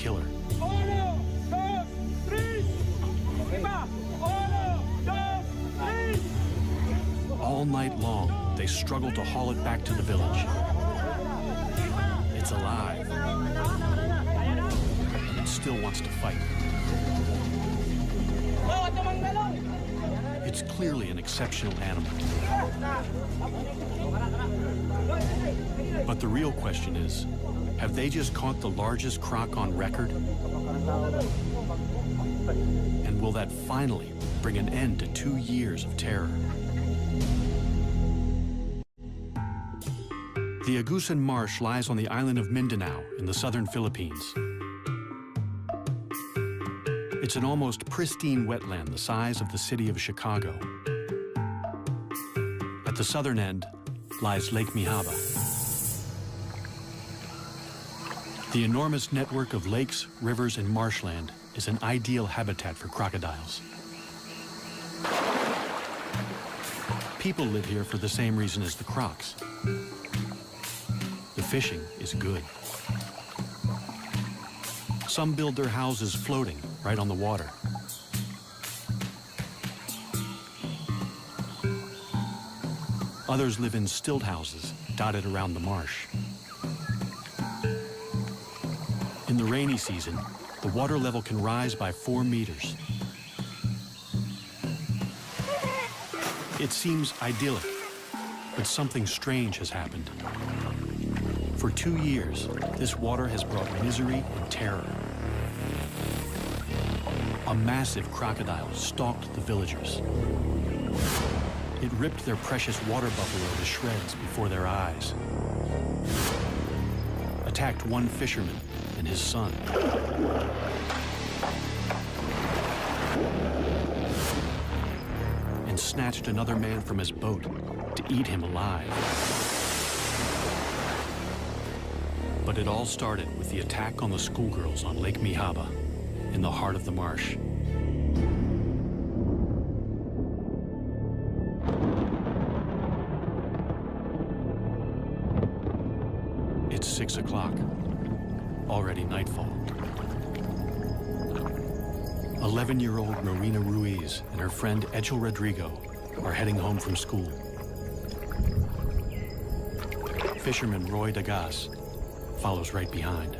killer. All night long, they struggle to haul it back to the village. It's alive, and it still wants to fight. It's clearly an exceptional animal. But the real question is, have they just caught the largest croc on record? And will that finally bring an end to 2 years of terror? The Agusan Marsh lies on the island of Mindanao in the southern Philippines. It's an almost pristine wetland the size of the city of Chicago. At the southern end lies Lake Mihaba. The enormous network of lakes, rivers, and marshland is an ideal habitat for crocodiles. People live here for the same reason as the crocs. The fishing is good. Some build their houses floating right on the water. Others live in stilt houses dotted around the marsh. In the rainy season, the water level can rise by 4 meters. It seems idyllic, but something strange has happened. For 2 years, this water has brought misery and terror. A massive crocodile stalked the villagers. It ripped their precious water buffalo to shreds before their eyes. Attacked one fisherman and his son. And snatched another man from his boat to eat him alive. But it all started with the attack on the schoolgirls on Lake Mihaba, in the heart of the marsh. It's 6 o'clock, already nightfall. 11-year-old Marina Ruiz and her friend Echel Rodrigo are heading home from school. Fisherman Roy Dagas follows right behind.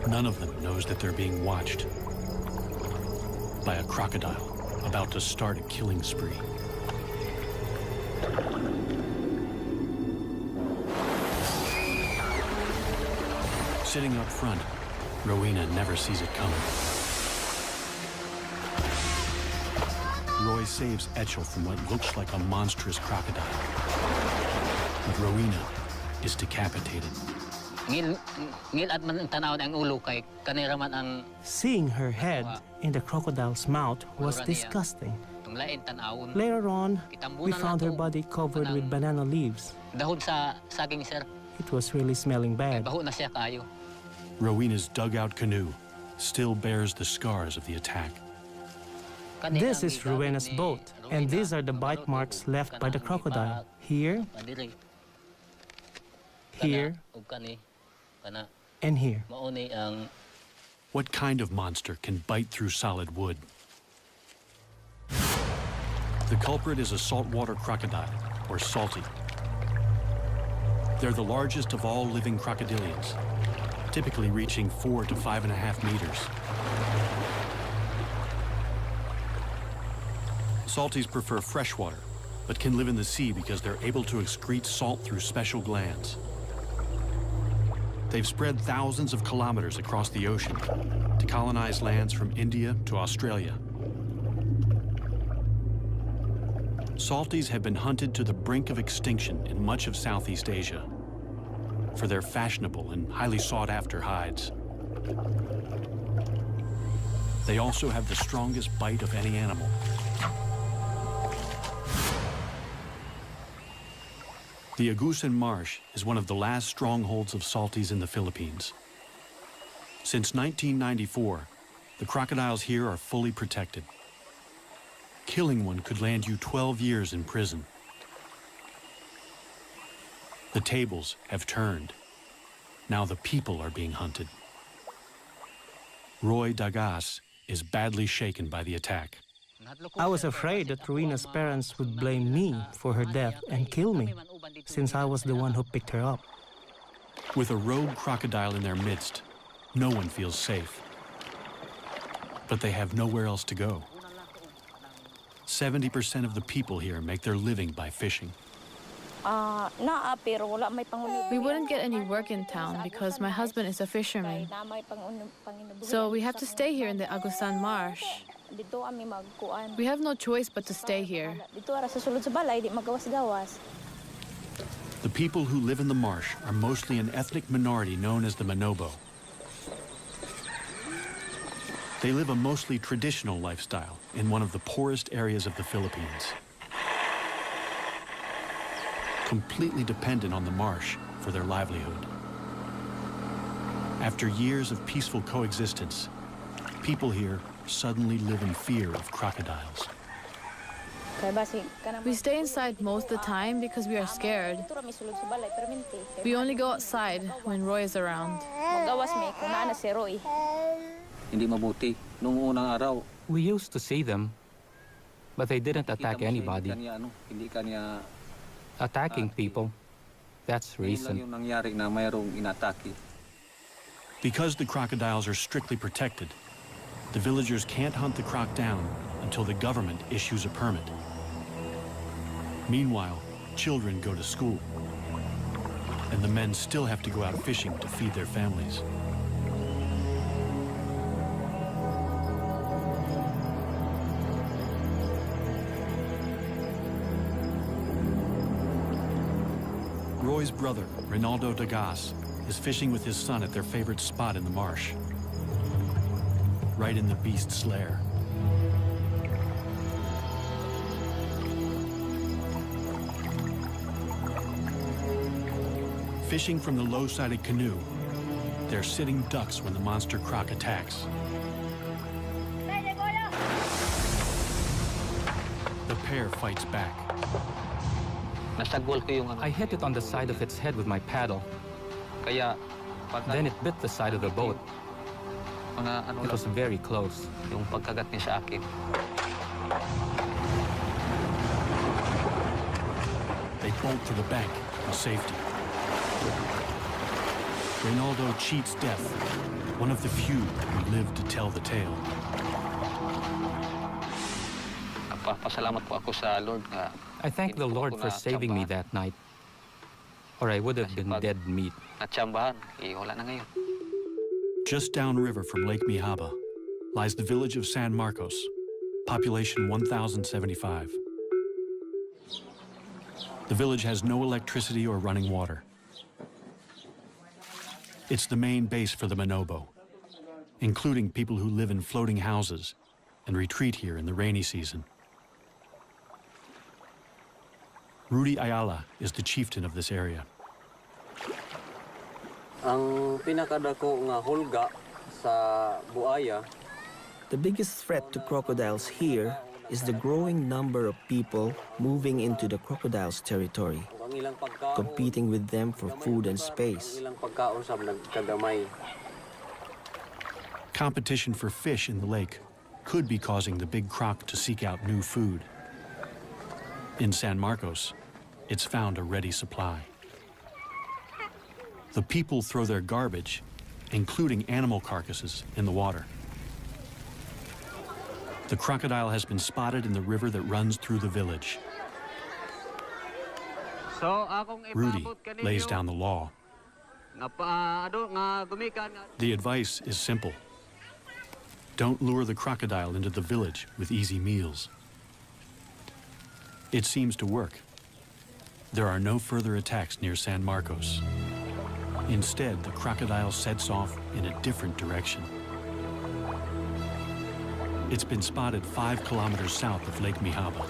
None of them knows that they're being watched by a crocodile about to start a killing spree. Sitting up front, Rowena never sees it coming. Roy saves Echel from what looks like a monstrous crocodile. But Rowena is decapitated. Seeing her head in the crocodile's mouth was disgusting. Later on, we found her body covered with banana leaves. It was really smelling bad. Rowena's dugout canoe still bears the scars of the attack. This is Rowena's boat, and these are the bite marks left by the crocodile. Here, here, and here. What kind of monster can bite through solid wood? The culprit is a saltwater crocodile, or salty. They're the largest of all living crocodilians, typically reaching 4 to 5.5 meters. Salties prefer freshwater, but can live in the sea because they're able to excrete salt through special glands. They've spread thousands of kilometers across the ocean to colonize lands from India to Australia. Salties have been hunted to the brink of extinction in much of Southeast Asia for their fashionable and highly sought-after hides. They also have the strongest bite of any animal. The Agusan Marsh is one of the last strongholds of salties in the Philippines. Since 1994, the crocodiles here are fully protected. Killing one could land you 12 years in prison The tables have turned. Now the people are being hunted. Roy Dagas is badly shaken by the attack. I was afraid that Ruina's parents would blame me for her death and kill me, since I was the one who picked her up. With a rogue crocodile in their midst, no one feels safe. But they have nowhere else to go. 70% of the people here make their living by fishing. We wouldn't get any work in town because my husband is a fisherman. So we have to stay here in the Agusan Marsh. We have no choice but to stay here. The people who live in the marsh are mostly an ethnic minority known as the Manobo. They live a mostly traditional lifestyle in one of the poorest areas of the Philippines, completely dependent on the marsh for their livelihood. After years of peaceful coexistence, people here suddenly live in fear of crocodiles. We stay inside most of the time because we are scared. We only go outside when Roy is around. We used to see them, but they didn't attack anybody. Attacking people, that's reason. Because the crocodiles are strictly protected, the villagers can't hunt the croc down until the government issues a permit. Meanwhile, children go to school, and the men still have to go out fishing to feed their families. Roy's brother, Rinaldo Dagas, is fishing with his son at their favorite spot in the marsh, right in the beast's lair. Fishing from the low-sided canoe, they're sitting ducks when the monster croc attacks. The pair fights back. I hit it on the side of its head with my paddle. Then it bit the side of the boat. It was very close. They bolt to the bank for safety. Reynaldo cheats death, one of the few who live to tell the tale. I thank the Lord for saving me that night, or I would have been dead meat. Just downriver from Lake Mihaba lies the village of San Marcos, population 1,075. The village has no electricity or running water. It's the main base for the Manobo, including people who live in floating houses and retreat here in the rainy season. Rudy Ayala is the chieftain of this area. Ang pinakadako nga hulga sa buaya. The biggest threat to crocodiles here is the growing number of people moving into the crocodiles' territory, competing with them for food and space. Competition for fish in the lake could be causing the big croc to seek out new food. In San Marcos, it's found a ready supply. The people throw their garbage, including animal carcasses, in the water. The crocodile has been spotted in the river that runs through the village. Rudy lays down the law. The advice is simple. Don't lure the crocodile into the village with easy meals. It seems to work. There are no further attacks near San Marcos. Instead, the crocodile sets off in a different direction. It's been spotted 5 kilometers south of Lake Mihaba,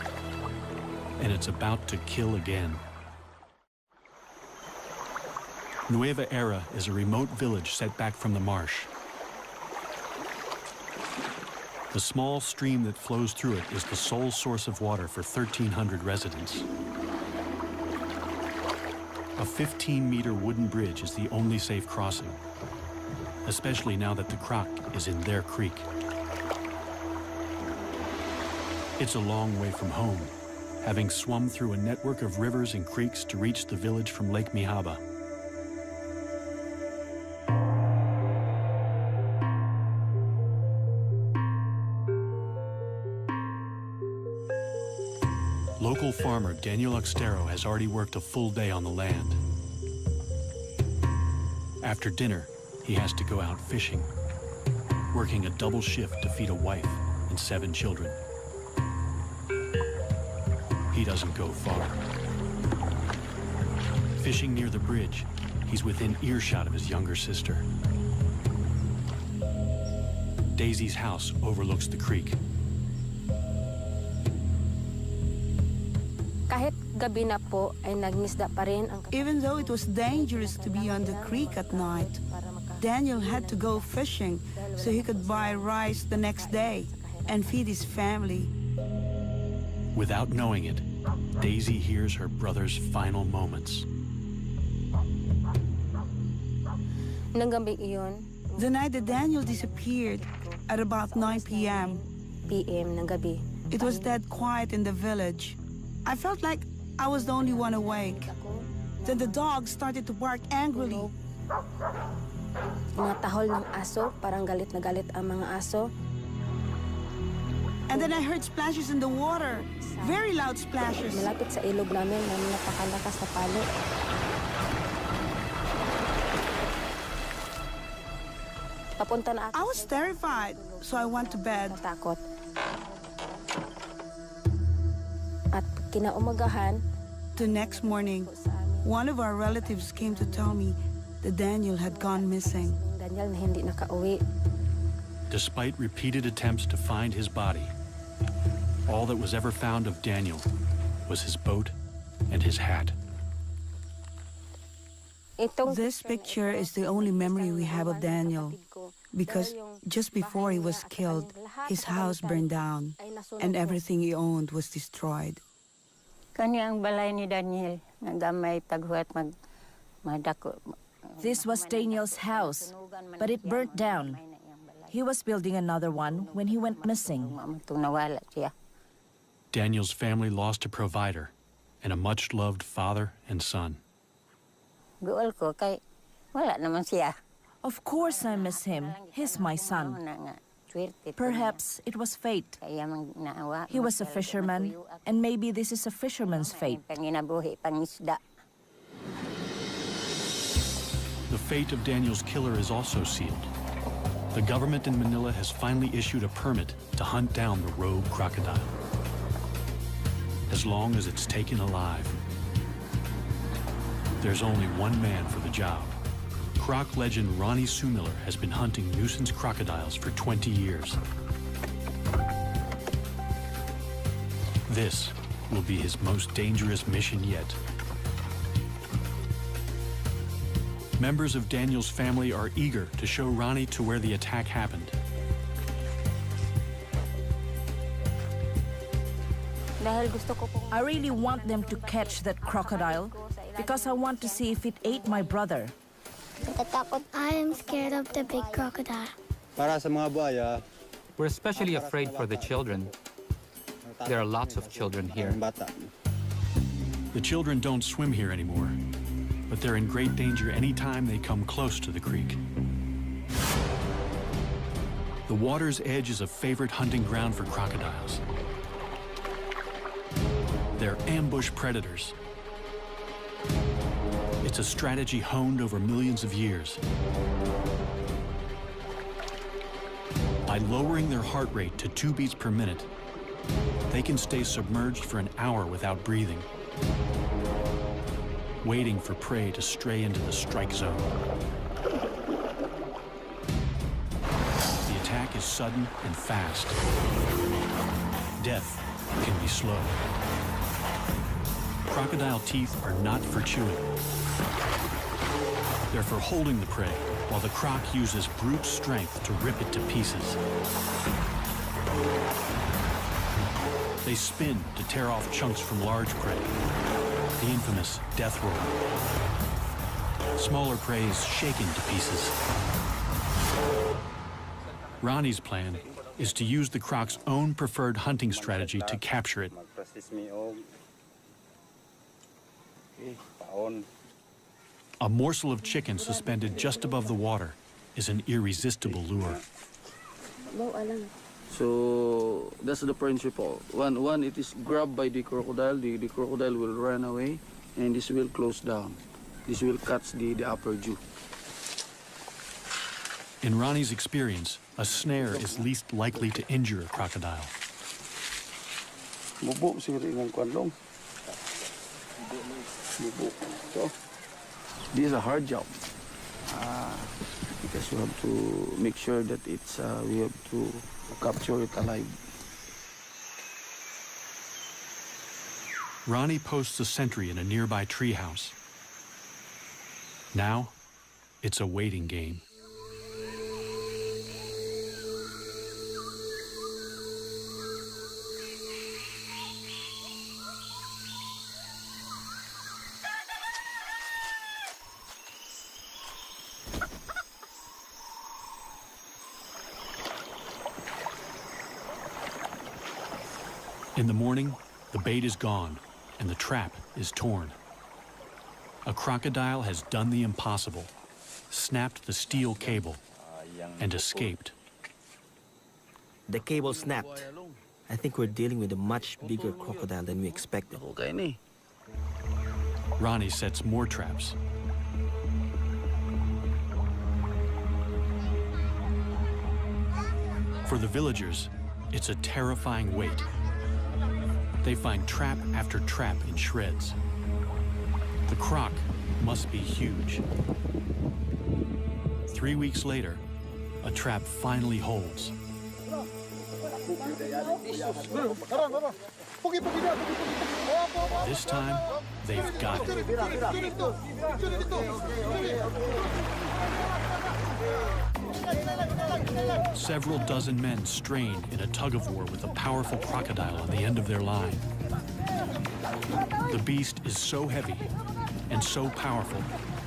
and it's about to kill again. Nueva Era is a remote village set back from the marsh. The small stream that flows through it is the sole source of water for 1,300 residents. A A 15-meter wooden bridge is the only safe crossing, especially now that the croc is in their creek. It's a long way from home, having swum through a network of rivers and creeks to reach the village from Lake Mihaba. Local farmer Daniel Oxtero has already worked a full day on the land. After dinner, he has to go out fishing, working a double shift to feed a wife and 7 children. He doesn't go far. Fishing near the bridge, he's within earshot of his younger sister. Daisy's house overlooks the creek. Even though it was dangerous to be on the creek at night, Daniel had to go fishing so he could buy rice the next day and feed his family. Without knowing it, Daisy hears her brother's final moments. The night that Daniel disappeared, at about 9 p.m., it was dead quiet in the village. I felt like I was the only one awake. Then the dog started to bark angrily. Mga tahol ng aso, parang galit na galit ang mga aso. And then I heard splashes in the water, very loud splashes. Malapit sa ilog namin na napakalakas na palo. Papunta na ako. I was terrified, so I went to bed. Natakot. At kinaumagahan, the next morning, one of our relatives came to tell me that Daniel had gone missing. Daniel na hindi nakauwi. Despite repeated attempts to find his body, all that was ever found of Daniel was his boat and his hat. This picture is the only memory we have of Daniel, because just before he was killed, his house burned down and everything he owned was destroyed. Kani ang balay ni Daniel, nagamay taghuat madako. This was Daniel's house, but it burnt down. He was building another one when he went missing. Nawala siya. Daniel's family lost a provider and a much-loved father and son. Guol ko kay wala naman siya. Of course I miss him. He's my son. Perhaps it was fate. He was a fisherman, and maybe this is a fisherman's fate. The fate of Daniel's killer is also sealed. The government in Manila has finally issued a permit to hunt down the rogue crocodile, as long as it's taken alive. There's only one man for the job. Croc legend Ronnie Sumiller has been hunting nuisance crocodiles for 20 years. This will be his most dangerous mission yet. Members of Daniel's family are eager to show Ronnie to where the attack happened. I really want them to catch that crocodile because I want to see if it ate my brother. I am scared of the big crocodile. Para sa mga buhaya, We're especially afraid for the children. There are lots of children here. The children don't swim here anymore, but they're in great danger anytime they come close to the creek. The water's edge is a favorite hunting ground for crocodiles. They're ambush predators. It's a strategy honed over millions of years. By lowering their heart rate to 2 beats per minute, they can stay submerged for an hour without breathing, waiting for prey to stray into the strike zone. The attack is sudden and fast. Death can be slow. Crocodile teeth are not for chewing. They're for holding the prey, while the croc uses brute strength to rip it to pieces. They spin to tear off chunks from large prey. the infamous death roll. Smaller prey is shaken to pieces. Ronnie's plan is to use the croc's own preferred hunting strategy to capture it. A morsel of chicken suspended just above the water is an irresistible lure. So that's the principle. When it is grabbed by the crocodile, the crocodile will run away and this will close down. This will catch the upper jaw. In Ronnie's experience, a snare is least likely to injure a crocodile. So, this is a hard job because you have to make sure that we have to capture it alive. Ronnie posts a sentry in a nearby treehouse. Now, it's a waiting game. In the morning, the bait is gone and the trap is torn. A crocodile has done the impossible, snapped the steel cable, and escaped. The cable snapped. I think we're dealing with a much bigger crocodile than we expected. Ronnie sets more traps. For the villagers, it's a terrifying wait. They find trap after trap in shreds. The croc must be huge. 3 weeks later, a trap finally holds. This time, they've got it. Several dozen men strain in a tug-of-war with a powerful crocodile on the end of their line. The beast is so heavy and so powerful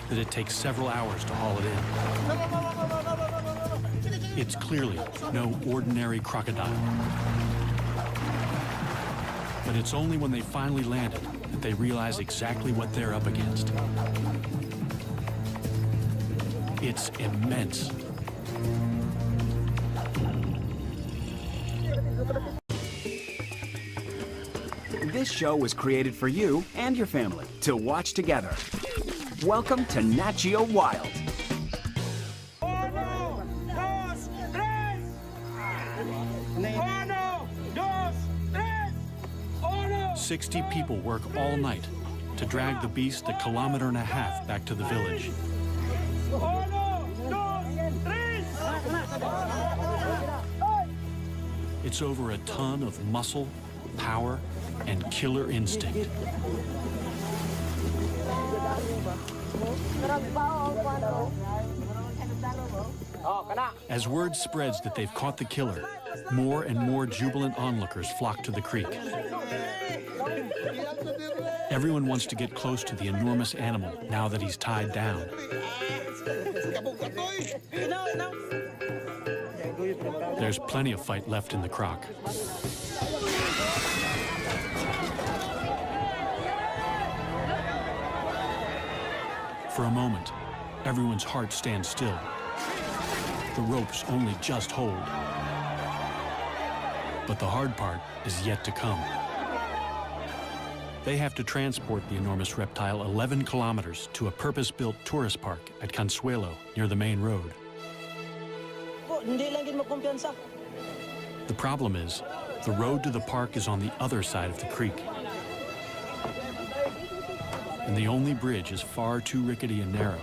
that it takes several hours to haul it in. It's clearly no ordinary crocodile. But it's only when they finally land it that they realize exactly what they're up against. It's immense. This show was created for you and your family to watch together. Welcome to Nat Geo Wild. 60 people work all night to drag the beast 1.5 kilometers back to the village. It's over a ton of muscle, power, and killer instinct. As word spreads that they've caught the killer, more and more jubilant onlookers flock to the creek. Everyone wants to get close to the enormous animal now that he's tied down. There's plenty of fight left in the croc. For a moment, everyone's heart stands still. The ropes only just hold. But the hard part is yet to come. They have to transport the enormous reptile 11 kilometers to a purpose-built tourist park at Consuelo, near the main road. The problem is, the road to the park is on the other side of the creek. And the only bridge is far too rickety and narrow.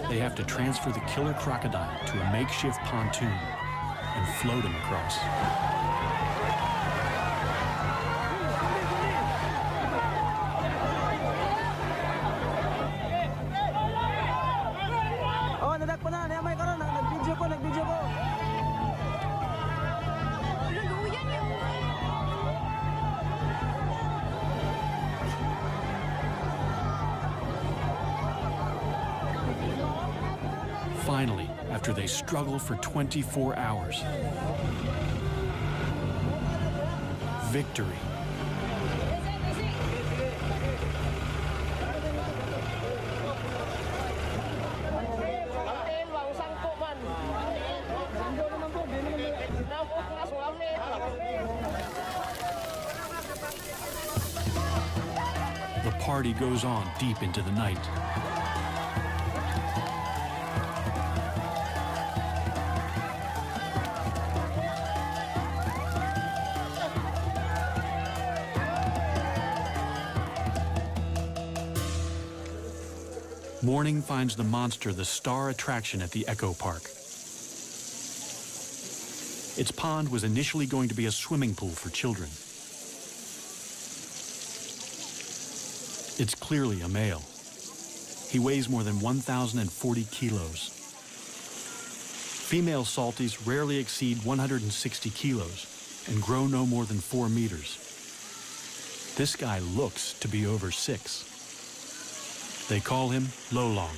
They have to transfer the killer crocodile to a makeshift pontoon and float him across. after they struggle for 24 hours. Victory. The party goes on deep into the night. Morning finds the monster the star attraction at the Echo Park. Its pond was initially going to be a swimming pool for children. It's clearly a male. He weighs more than 1,040 kilos. Female salties rarely exceed 160 kilos and grow no more than 4 meters. This guy looks to be over 6. They call him Lolong.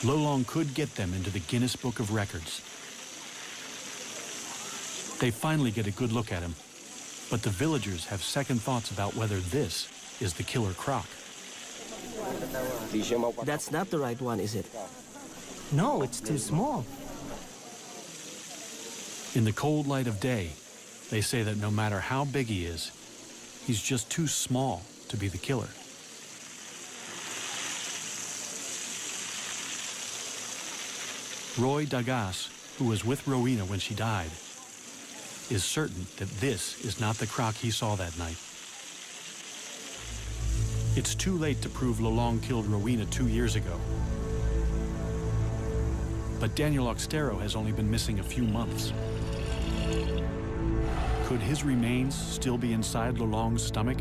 Lolong could get them into the Guinness Book of Records. They finally get a good look at him, but the villagers have second thoughts about whether this is the killer croc. That's not the right one, is it? No, it's too small. In the cold light of day, they say that no matter how big he is, he's just too small to be the killer. Roy Dagas, who was with Rowena when she died, is certain that this is not the croc he saw that night. It's too late to prove Lolong killed Rowena 2 years ago. But Daniel Oxtero has only been missing a few months. Could his remains still be inside Lolong's stomach?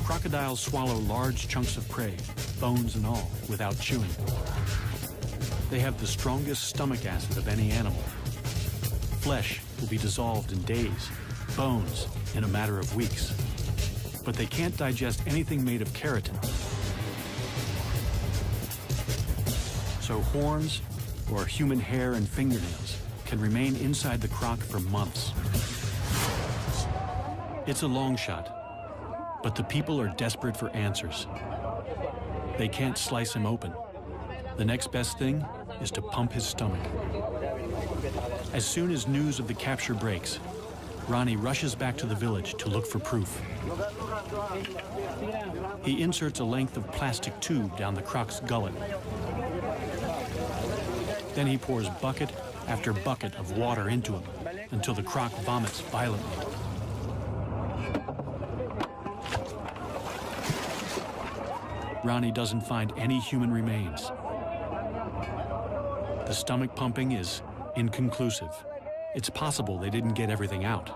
Crocodiles swallow large chunks of prey, bones and all, without chewing. They have the strongest stomach acid of any animal. Flesh will be dissolved in days, bones in a matter of weeks. But they can't digest anything made of keratin. So horns or human hair and fingernails can remain inside the croc for months. It's a long shot, but the people are desperate for answers. They can't slice him open. The next best thing is to pump his stomach. As soon as news of the capture breaks, Ronnie rushes back to the village to look for proof. He inserts a length of plastic tube down the croc's gullet. Then he pours bucket after bucket of water into him until the croc vomits violently. Ronnie doesn't find any human remains. The stomach pumping is inconclusive. It's possible they didn't get everything out,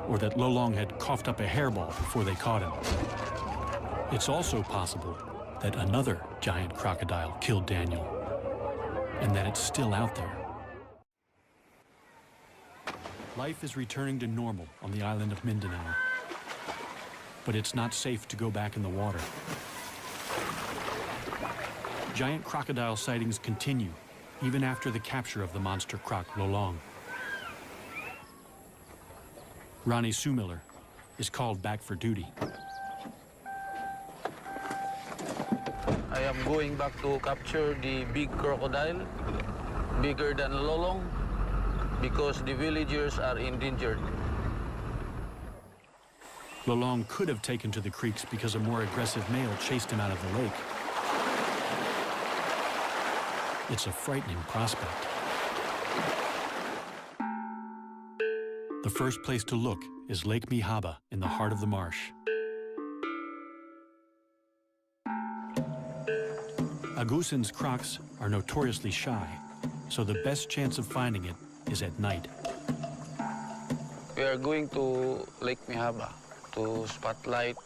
or that Lolong had coughed up a hairball before they caught him. It's also possible that another giant crocodile killed Daniel, and that it's still out there. Life is returning to normal on the island of Mindanao, but it's not safe to go back in the water. Giant crocodile sightings continue even after the capture of the monster croc Lolong. Ronnie Sumiller is called back for duty. I am going back to capture the big crocodile, bigger than Lolong, because the villagers are endangered. Lolong could have taken to the creeks because a more aggressive male chased him out of the lake. It's a frightening prospect. The first place to look is Lake Mihaba in the heart of the marsh. Agusan's crocs are notoriously shy, so the best chance of finding it is at night. We are going to Lake Mihaba to spotlight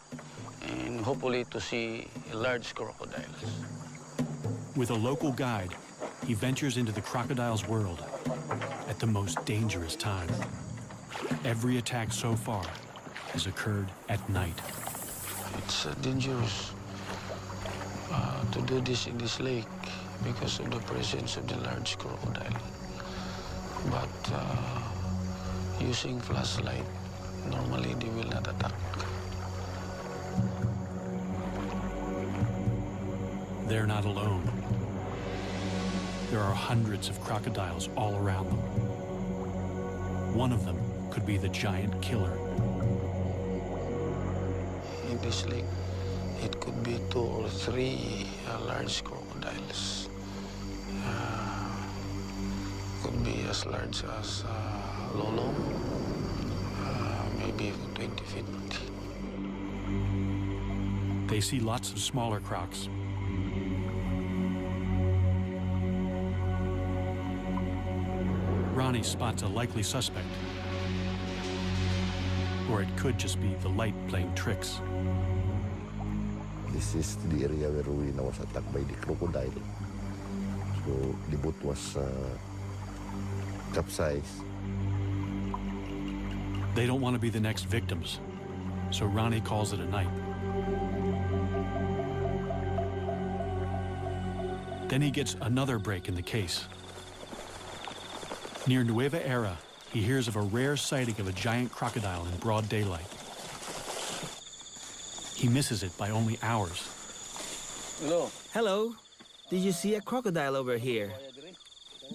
and hopefully to see large crocodiles. With a local guide, he ventures into the crocodile's world at the most dangerous time. Every attack so far has occurred at night. It's dangerous to do this in this lake because of the presence of the large crocodile. But using flashlight, normally they will not attack. They're not alone. There are hundreds of crocodiles all around them. One of them could be the giant killer. In this lake, it could be 2 or 3 large crocodiles. Could be as large as lolong, maybe 20 feet. They see lots of smaller crocs. Ronnie spots a likely suspect. Or it could just be the light playing tricks. This is the area where Rowena was attacked by the crocodile. So the boat was capsized. They don't want to be the next victims, so Ronnie calls it a night. Then he gets another break in the case. Near Nueva Era, he hears of a rare sighting of a giant crocodile in broad daylight. He misses it by only hours. Hello. Hello. Did you see a crocodile over here?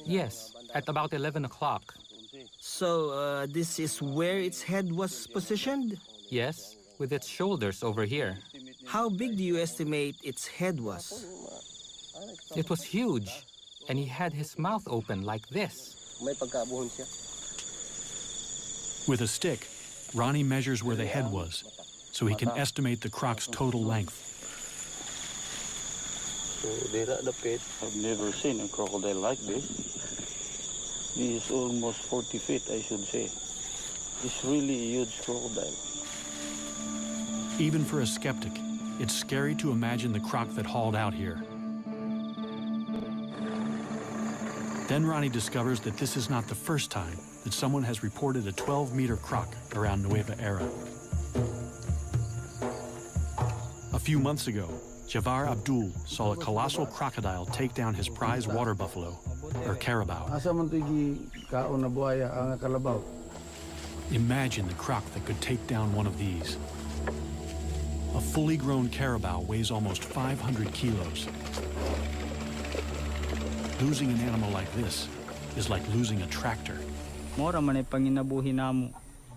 Yes, at about 11 o'clock. So, this is where its head was positioned? Yes, with its shoulders over here. How big do you estimate its head was? It was huge, and he had his mouth open like this. With a stick, Ronnie measures where the head was, so he can estimate the croc's total length. So they're at the pit. I've never seen a crocodile like this. He is almost 40 feet, I should say. It's really a huge crocodile. Even for a skeptic, it's scary to imagine the croc that hauled out here. Then Ronnie discovers that this is not the first time that someone has reported a 12-meter croc around Nueva Era. A few months ago, Javar Abdul saw a colossal crocodile take down his prize water buffalo, or carabao. Imagine the croc that could take down one of these. A fully grown carabao weighs almost 500 kilos. Losing an animal like this is like losing a tractor.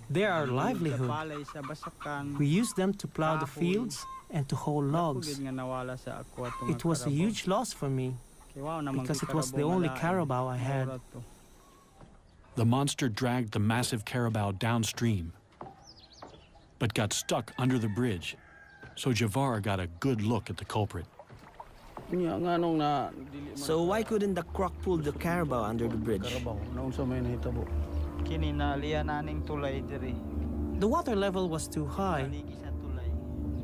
They are our livelihood. We use them to plow the fields and to haul logs. It was a huge loss for me because it was the only carabao I had. The monster dragged the massive carabao downstream, but got stuck under the bridge, so Javar got a good look at the culprit. So why couldn't the croc pull the carabao under the bridge? The water level was too high,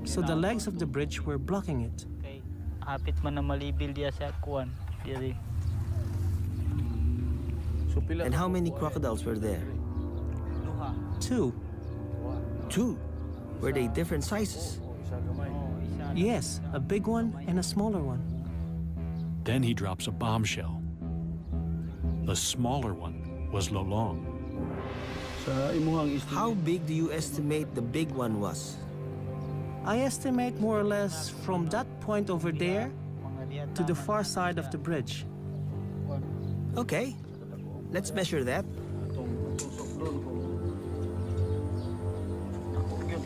so the legs of the bridge were blocking it. And how many crocodiles were there? 2. 2? Were they different sizes? Yes, a big one and a smaller one. Then he drops a bombshell. The smaller one was Lolong. How big do you estimate the big one was? I estimate more or less from that point over there to the far side of the bridge. Okay, let's measure that.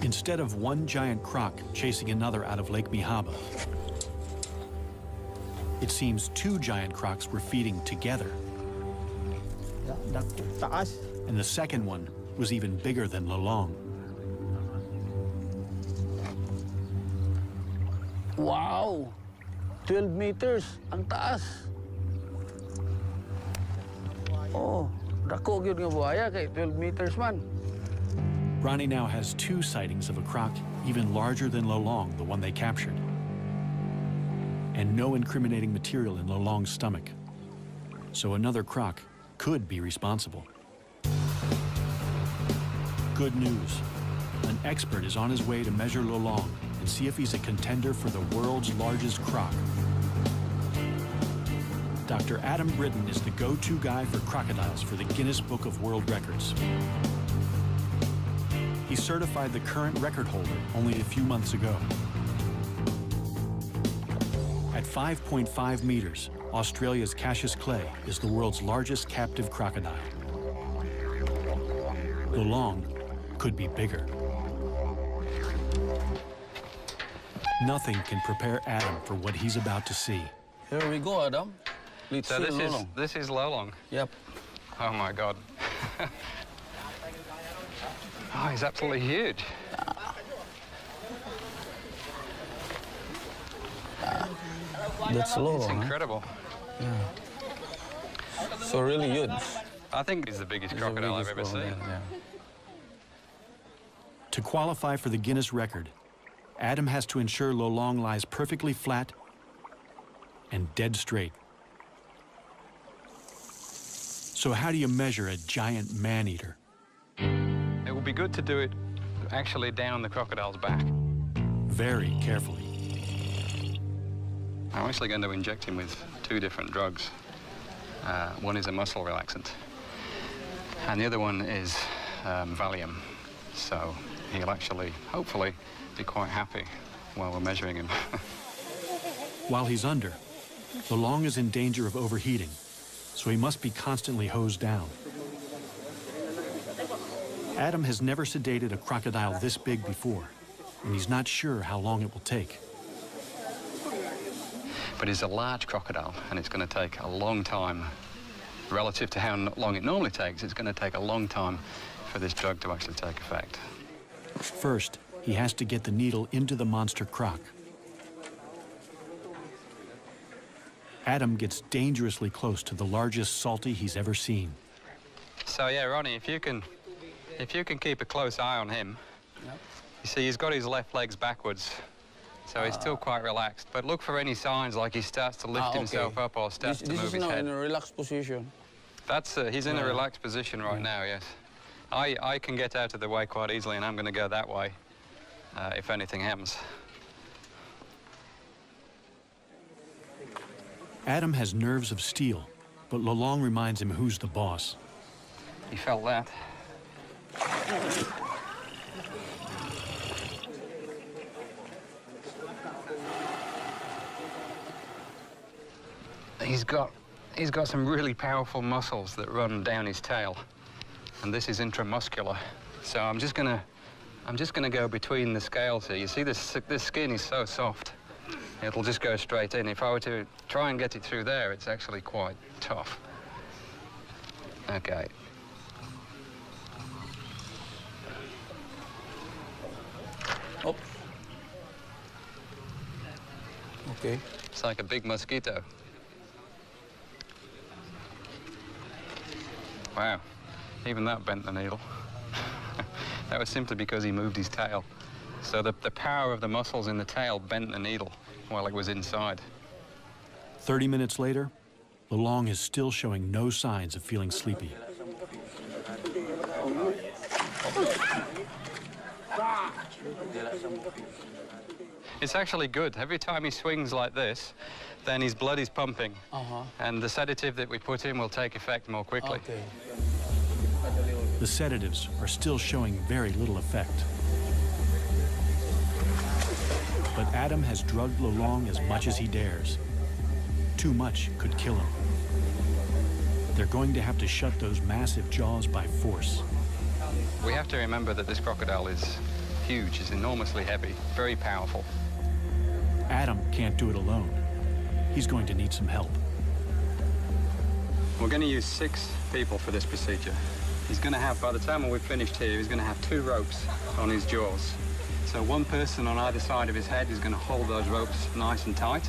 Instead of one giant croc chasing another out of Lake Mihaba, it seems 2 giant crocs were feeding together. And the second one was even bigger than Lolong. Wow! 12 meters, ang taas. Oh, dako gyud nga buhaya kay 12 meters man. Ronnie now has 2 sightings of a croc even larger than Lolong, the one they captured. And no incriminating material in Lolong's stomach. So another croc could be responsible. Good news. An expert is on his way to measure Lolong and see if he's a contender for the world's largest croc. Dr. Adam Britton is the go-to guy for crocodiles for the Guinness Book of World Records. He certified the current record holder only a few months ago. At 5.5 meters, Australia's Cassius clay is the world's largest captive crocodile. Lolong could be bigger. Nothing can prepare Adam for what he's about to see. Here we go, Adam. Let's So see this Lolong. is Lolong. Yep. Oh my God. Oh, he's absolutely huge. That's Lolong. It's incredible. Yeah. So really huge. I think he's the biggest crocodile I've ever seen. Yeah. To qualify for the Guinness record, Adam has to ensure Lolong lies perfectly flat and dead straight. So how do you measure a giant man-eater? It would be good to do it actually down the crocodile's back. Very carefully. I'm actually going to inject him with 2 different drugs. One is a muscle relaxant, and the other one is Valium. So he'll actually, hopefully, be quite happy while we're measuring him. While he's under, Lolong is in danger of overheating, so he must be constantly hosed down. Adam has never sedated a crocodile this big before, and he's not sure how long it will take. But it's a large crocodile, and it's going to take a long time. Relative to how long it normally takes, it's going to take a long time for this drug to actually take effect. First, he has to get the needle into the monster croc. Adam gets dangerously close to the largest salty he's ever seen. So yeah, Ronnie, if you can keep a close eye on him. Yep. You see, he's got his left legs backwards, so he's still quite relaxed. But look for any signs like he starts to lift himself up or starts to move his This is now head. in a relaxed position. That's he's in a relaxed position right now. Yes, I can get out of the way quite easily, and I'm going to go that way if anything happens. Adam has nerves of steel, but Lolong reminds him who's the boss. He felt that. He's got some really powerful muscles that run down his tail, and this is intramuscular. So I'm just gonna go between the scales here. You see, this skin is so soft, it'll just go straight in. If I were to try and get it through there, it's actually quite tough. Okay. Oh. Okay. It's like a big mosquito. Wow, even that bent the needle. That was simply because he moved his tail. So the power of the muscles in the tail bent the needle while it was inside. 30 minutes later, Lolong is still showing no signs of feeling sleepy. It's actually good. Every time he swings like this, then his blood is pumping. And the sedative that we put in will take effect more quickly. Okay. The sedatives are still showing very little effect. But Adam has drugged Lolong as much as he dares. Too much could kill him. They're going to have to shut those massive jaws by force. We have to remember that this crocodile is huge, it's enormously heavy, very powerful. Adam can't do it alone. He's going to need some help. We're going to use 6 people for this procedure. He's going to have, by the time we've finished here, he's going to have 2 ropes on his jaws. So one person on either side of his head is going to hold those ropes nice and tight.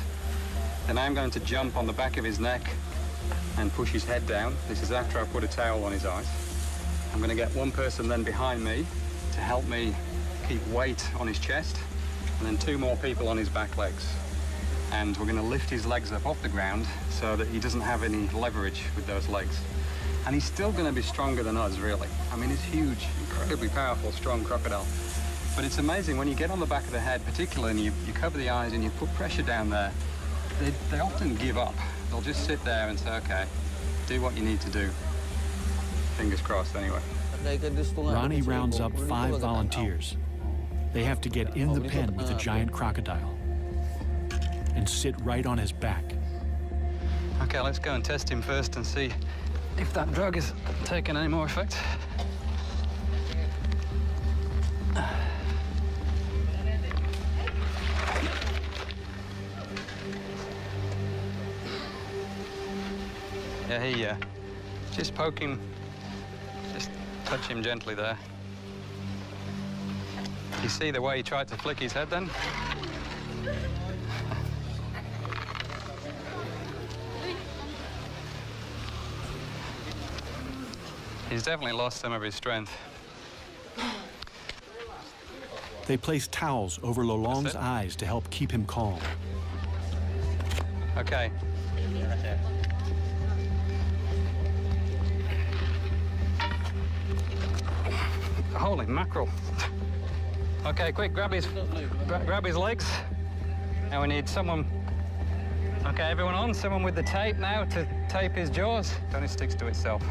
Then I'm going to jump on the back of his neck and push his head down. This is after I put a towel on his eyes. I'm going to get one person then behind me to help me keep weight on his chest, and then 2 more people on his back legs. And we're going to lift his legs up off the ground so that he doesn't have any leverage with those legs. And he's still going to be stronger than us, really. I mean, he's huge, incredibly powerful, strong crocodile. But it's amazing, when you get on the back of the head, particularly, and you cover the eyes and you put pressure down there, they often give up. they'll just sit there and say, okay, do what you need to do. Fingers crossed, anyway. Ronnie rounds up 5 volunteers. They have to get in the pen with the giant crocodile and sit right on his back. Okay, let's go and test him first and see if that drug is taking any more effect. Yeah, just poke him, just touch him gently there. You see the way he tried to flick his head then? He's definitely lost some of his strength. They place towels over Lolong's eyes to help keep him calm. Okay. Holy mackerel. Okay, quick, grab his legs. Now we need someone. Okay, everyone on, someone with the tape now to tape his jaws. Don't it sticks to itself.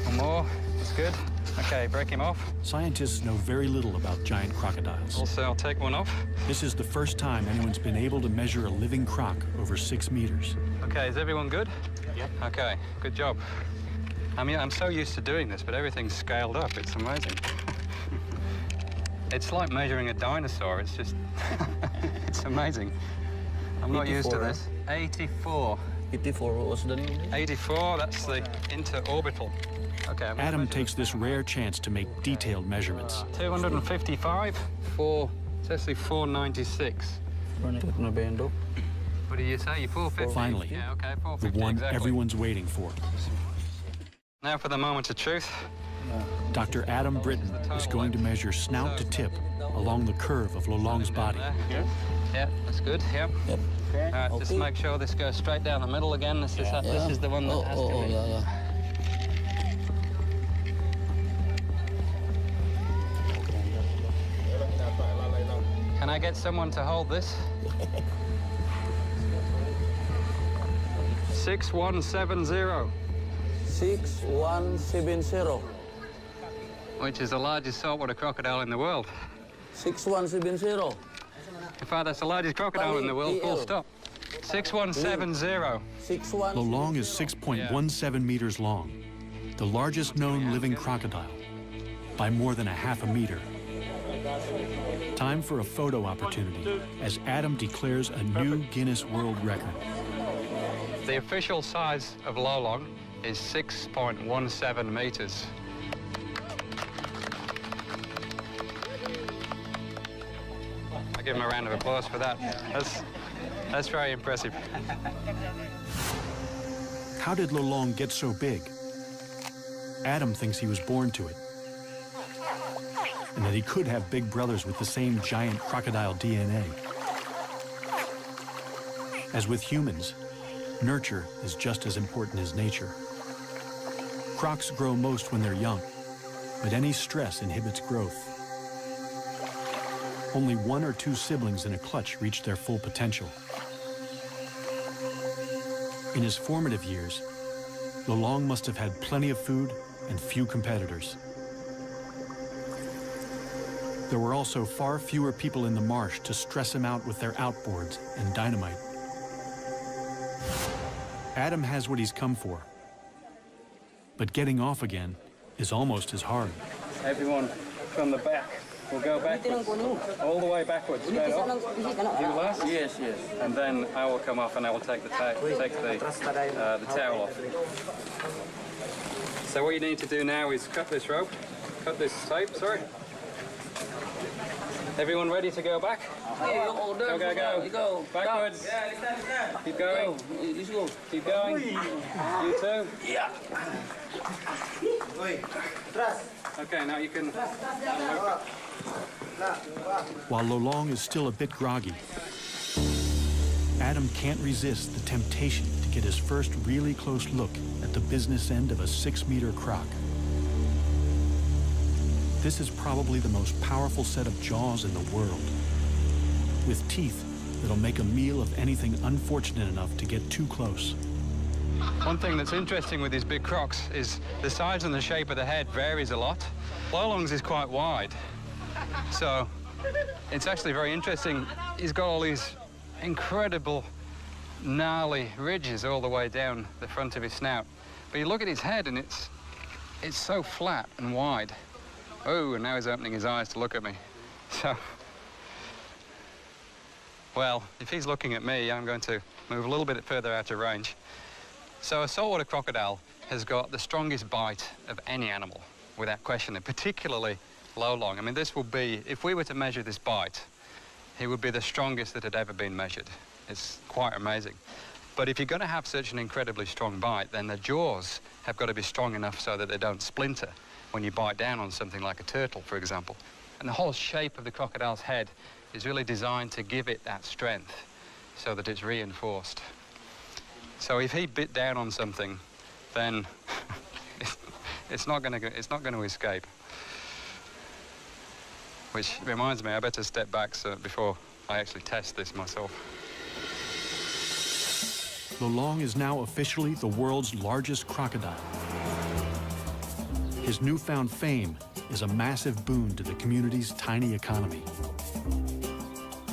One more, that's good. Okay, break him off. Scientists know very little about giant crocodiles. Also, I'll take one off. This is the first time anyone's been able to measure a living croc over 6 meters. Okay, is everyone good? Yep. Okay, good job. I mean, I'm so used to doing this, but everything's scaled up. It's amazing. It's like measuring a dinosaur. It's just, it's amazing. I'm not used to this. 84. 84, what was the name? 84, that's the interorbital. Okay. Adam takes this rare chance to make detailed measurements. 255, it's actually 496. What do you say? 450? Finally, yeah, okay, 450, the one exactly. everyone's waiting for. Now for the moment of truth. Dr. Adam Britton is going to measure snout to tip along the curve of Lolong's body. Yeah, that's good, yep. All right, just make sure this goes straight down the middle again. This is the one that has to be. Can I get someone to hold this? 6170. 6170. Which is the largest saltwater crocodile in the world. 6170. In fact, that's the largest crocodile in the world, full stop. 6170. Lolong is 6.17 meters long, the largest known living crocodile, by more than a half a meter. Time for a photo opportunity as Adam declares a new Guinness World Record. The official size of Lolong is 6.17 meters. I'll give him a round of applause for that. That's very impressive. How did Lolong get so big? Adam thinks he was born to it, and that he could have big brothers with the same giant crocodile DNA. As with humans, nurture is just as important as nature. Crocs grow most when they're young, but any stress inhibits growth. Only 1 or 2 siblings in a clutch reach their full potential. In his formative years, Lolong must have had plenty of food and few competitors. There were also far fewer people in the marsh to stress him out with their outboards and dynamite. Adam has what he's come for, but getting off again is almost as hard. Everyone from the back. We'll go backwards, all the way backwards, straight off. You last? Yes. And then I will come off and I will take the towel off. So what you need to do now is cut this tape, sorry. Everyone ready to go back? Go. Backwards. Keep going. Keep going. You too. Yeah. Okay, now you can... While Lolong is still a bit groggy, Adam can't resist the temptation to get his first really close look at the business end of a 6-meter croc. This is probably the most powerful set of jaws in the world, with teeth that'll make a meal of anything unfortunate enough to get too close. One thing that's interesting with these big crocs is the size and the shape of the head varies a lot. Lolong's is quite wide, so it's actually very interesting. He's got all these incredible gnarly ridges all the way down the front of his snout. But you look at his head and it's so flat and wide. Oh, and now he's opening his eyes to look at me. So, well, if he's looking at me, I'm going to move a little bit further out of range. So a saltwater crocodile has got the strongest bite of any animal, without question, and particularly Lolong. I mean, this will be, if we were to measure this bite, he would be the strongest that had ever been measured. It's quite amazing. But if you're going to have such an incredibly strong bite, then the jaws have got to be strong enough so that they don't splinter when you bite down on something like a turtle, for example. And the whole shape of the crocodile's head is really designed to give it that strength so that it's reinforced. So if he bit down on something, then it's not going to escape. Which reminds me, I better step back before I actually test this myself. Lolong is now officially the world's largest crocodile. His newfound fame is a massive boon to the community's tiny economy.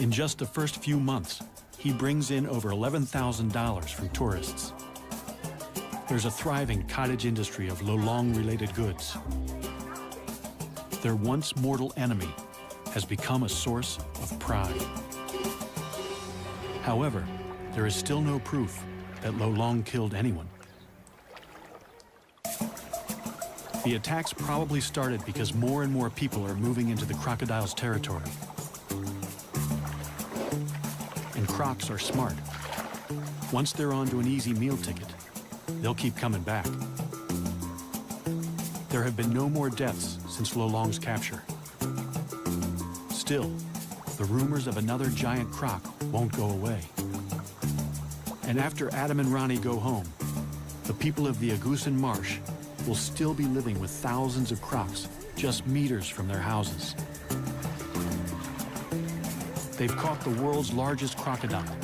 In just the first few months, he brings in over $11,000 from tourists. There's a thriving cottage industry of Lolong-related goods. Their once mortal enemy has become a source of pride. However, there is still no proof that Lolong killed anyone. The attacks probably started because more and more people are moving into the crocodile's territory. And crocs are smart. Once they're onto an easy meal ticket, they'll keep coming back. There have been no more deaths since Lolong's capture. Still, the rumors of another giant croc won't go away. And after Adam and Ronnie go home, the people of the Agusan Marsh will still be living with thousands of crocs just meters from their houses. They've caught the world's largest crocodile,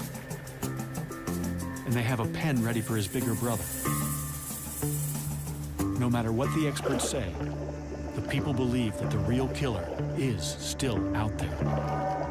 and they have a pen ready for his bigger brother. No matter what the experts say, the people believe that the real killer is still out there.